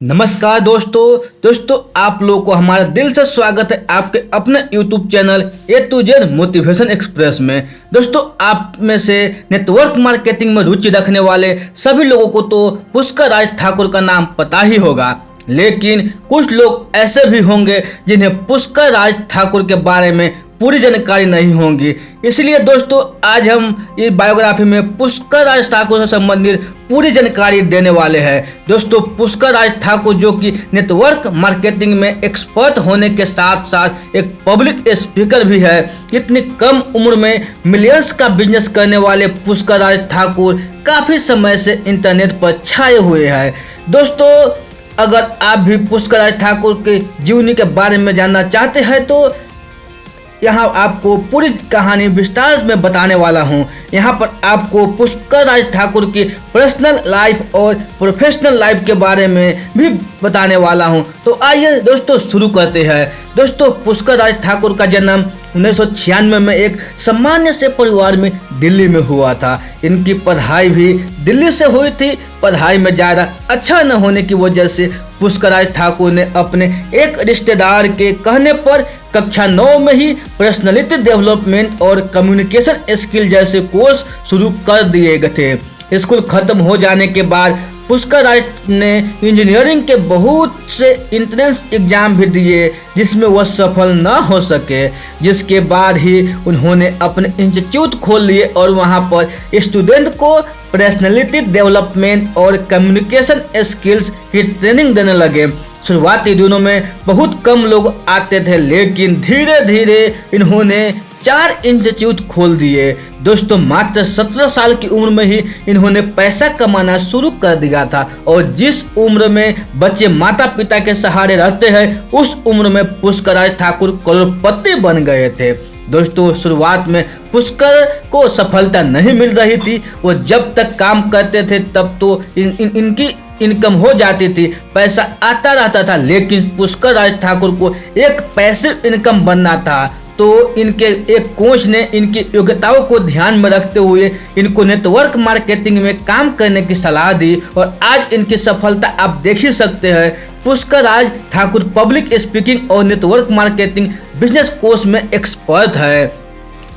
नमस्कार दोस्तों आप लोगों को हमारा दिल से स्वागत है आपके अपने YouTube channel A to Z motivation express में। दोस्तों आप में से नेटवर्क मार्केटिंग में रुचि रखने वाले सभी लोगों को तो पुष्कर राज ठाकुर का नाम पता ही होगा, लेकिन कुछ लोग ऐसे भी होंगे जिन्हें पुष्कर राज ठाकुर के बारे में पूरी जानकारी नहीं होगी। इसलिए दोस्तों आज हम इस बायोग्राफी में पुष्कर राज ठाकुर से संबंधित पूरी जानकारी देने वाले हैं। दोस्तों पुष्कर राज ठाकुर जो कि नेटवर्क मार्केटिंग में एक्सपर्ट होने के साथ साथ एक पब्लिक स्पीकर भी है। इतनी कम उम्र में मिलियंस का बिजनेस करने वाले पुष्कर राज ठाकुर काफ़ी समय से इंटरनेट पर छाए हुए हैं। दोस्तों अगर आप भी पुष्कर राज ठाकुर के जीवनी के बारे में जानना चाहते हैं तो यहाँ आपको पूरी कहानी विस्तार में बताने वाला हूँ। यहाँ पर आपको पुष्कर राज ठाकुर की पर्सनल लाइफ और प्रोफेशनल लाइफ के बारे में भी बताने वाला हूँ। तो आइए दोस्तों शुरू करते हैं। दोस्तों पुष्कर राज ठाकुर का जन्म 1996 में एक सामान्य से परिवार में दिल्ली में हुआ था। इनकी पढ़ाई भी दिल्ली से हुई थी। पढ़ाई में ज़्यादा अच्छा न होने की वजह से पुष्कर राज ठाकुर ने अपने एक रिश्तेदार के कहने पर कक्षा 9 में ही पर्सनालिटी डेवलपमेंट और कम्युनिकेशन स्किल जैसे कोर्स शुरू कर दिए गए थे। स्कूल खत्म हो जाने के बाद पुष्कर राज ने इंजीनियरिंग के बहुत से एंट्रेंस एग्जाम भी दिए जिसमें वह सफल न हो सके, जिसके बाद ही उन्होंने अपने इंस्टीट्यूट खोल लिए और वहां पर स्टूडेंट को पर्सनालिटी डेवलपमेंट और कम्युनिकेशन स्किल्स की ट्रेनिंग देने लगे। शुरुआती दिनों में बहुत कम लोग आते थे, लेकिन धीरे धीरे इन्होंने 4 इंस्टीट्यूट खोल दिए। दोस्तों मात्र 17 साल की उम्र में ही इन्होंने पैसा कमाना शुरू कर दिया था और जिस उम्र में बच्चे माता पिता के सहारे रहते हैं उस उम्र में पुष्कर राज ठाकुर करोड़पति बन गए थे। दोस्तों शुरुआत में पुष्कर को सफलता नहीं मिल रही थी। वो जब तक काम करते थे तब तो इनकी इनकम हो जाती थी, पैसा आता रहता था, लेकिन पुष्कर राज ठाकुर को एक पैसिव इनकम बनना था। तो इनके एक कोच ने इनकी योग्यताओं को ध्यान में रखते हुए इनको नेटवर्क मार्केटिंग में काम करने की सलाह दी और आज इनकी सफलता आप देख ही सकते हैं। पुष्कर राज ठाकुर पब्लिक स्पीकिंग और नेटवर्क मार्केटिंग बिजनेस कोर्स में एक्सपर्ट है।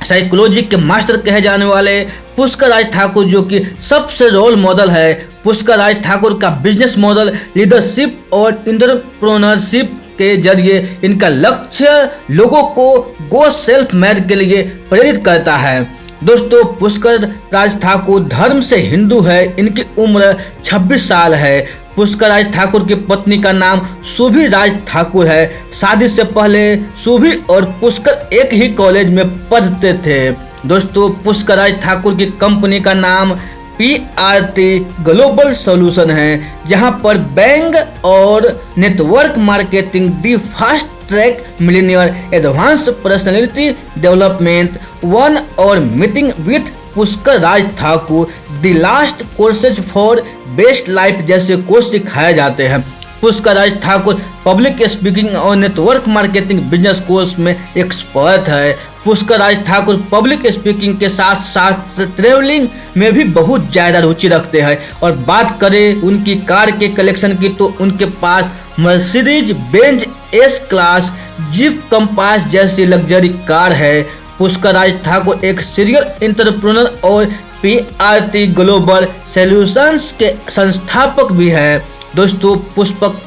साइकोलॉजी के मास्टर कहे जाने वाले पुष्कर राज ठाकुर जो कि सबसे रोल मॉडल है। पुष्कर राज ठाकुर का बिजनेस मॉडल लीडरशिप और एंटरप्रेन्योरशिप के जरिए इनका लक्ष्य लोगों को गो सेल्फ मेड के लिए प्रेरित करता है। दोस्तों पुष्कर राज ठाकुर धर्म से हिंदू है। इनकी उम्र 26 साल है। पुष्कर राज ठाकुर की पत्नी का नाम सुभी राज ठाकुर है। शादी से पहले सुभी और पुष्कर एक ही कॉलेज में पढ़ते थे। दोस्तों पुष्कर राज ठाकुर की कंपनी का नाम PRT ग्लोबल सॉल्यूशन है, जहां पर बैंक और network marketing the fast track millionaire advance personality development 1 और meeting with Pushkar Raj Thakur the last courses for best life जैसे कोर्स सिखाए जाते हैं। पुष्कर राज ठाकुर पब्लिक स्पीकिंग और नेटवर्क मार्केटिंग बिजनेस कोर्स में एक्सपर्ट है। पुष्कर राज ठाकुर पब्लिक स्पीकिंग के साथ साथ ट्रेवलिंग में भी बहुत ज़्यादा रुचि रखते हैं। और बात करें उनकी कार के कलेक्शन की तो उनके पास Mercedes Benz S class, Jeep Compass जैसी लग्जरी कार है। पुष्कर राज ठाकुर एक सीरियल एंटरप्रेन्योर और PRT ग्लोबल सॉल्यूशंस के संस्थापक भी हैं। दोस्तों पुष्कर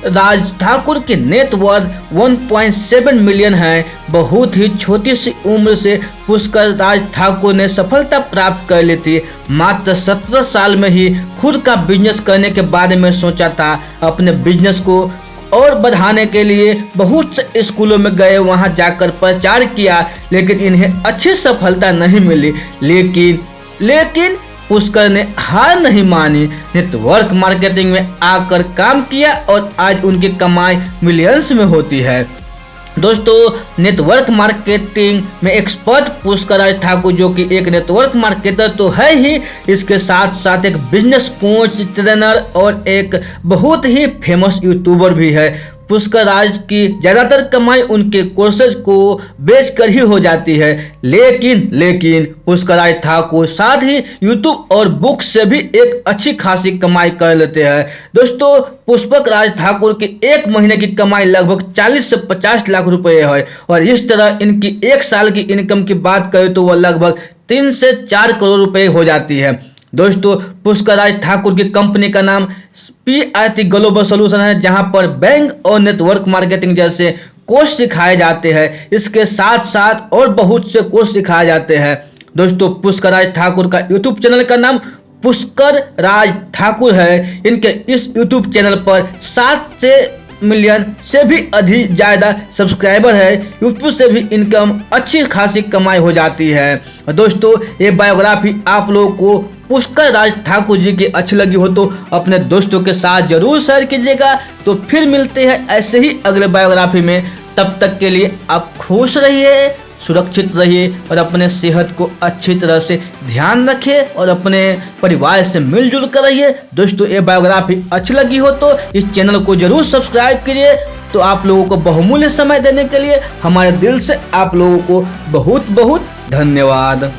राज ठाकुर की नेटवर्थ 1.7 मिलियन है। बहुत ही छोटी सी उम्र से पुष्कर राज ठाकुर ने सफलता प्राप्त कर ली थी। मात्र 17 साल में ही खुद का बिजनेस करने के बारे में सोचा था। अपने बिजनेस को और बढ़ाने के लिए बहुत से स्कूलों में गए, वहां जाकर प्रचार किया, लेकिन इन्हें अच्छी सफलता नहीं मिली। लेकिन पुष्कर ने हार नहीं मानी, नेटवर्क मार्केटिंग में आकर काम किया और आज उनकी कमाई मिलियंस में होती है। दोस्तों नेटवर्क मार्केटिंग में एक्सपर्ट पुष्कर राज ठाकुर जो कि एक नेटवर्क मार्केटर तो है ही, इसके साथ साथ एक बिजनेस कोच, ट्रेनर और एक बहुत ही फेमस यूट्यूबर भी है। पुष्कर राज की ज्यादातर कमाई उनके कोर्सेज को बेचकर ही हो जाती है, लेकिन पुष्कर राज ठाकुर साथ ही यूट्यूब और बुक्स से भी एक अच्छी खासी कमाई कर लेते हैं। दोस्तों पुष्पक राज ठाकुर की एक महीने की कमाई लगभग 40 से 50 लाख रुपए है और इस तरह इनकी एक साल की इनकम की बात करें तो वह लगभग 3 से 4 करोड़ रुपए हो जाती है। दोस्तों पुष्कर राज ठाकुर की कंपनी का नाम PRT ग्लोबल सॉल्यूशन है, जहां पर बैंक और नेटवर्क मार्केटिंग जैसे कोर्स सिखाए जाते हैं। इसके साथ साथ और बहुत से कोर्स सिखाए जाते हैं। दोस्तों पुष्कर राज ठाकुर का यूट्यूब चैनल का नाम पुष्कर राज ठाकुर है। इनके इस यूट्यूब चैनल पर 7 मिलियन से भी अधिक ज़्यादा सब्सक्राइबर है। यूट्यूब से भी इनकम अच्छी खासी कमाई हो जाती है। दोस्तों ये बायोग्राफी आप लोगों को पुष्कर राज ठाकुर जी की अच्छी लगी हो तो अपने दोस्तों के साथ जरूर शेयर कीजिएगा। तो फिर मिलते हैं ऐसे ही अगले बायोग्राफी में। तब तक के लिए आप खुश रहिए, सुरक्षित रहिए और अपने सेहत को अच्छी तरह से ध्यान रखिए और अपने परिवार से मिलजुल कर रहिए। दोस्तों ये बायोग्राफी अच्छी लगी हो तो इस चैनल को जरूर सब्सक्राइब कीजिए। तो आप लोगों को बहुमूल्य समय देने के लिए हमारे दिल से आप लोगों को बहुत बहुत धन्यवाद।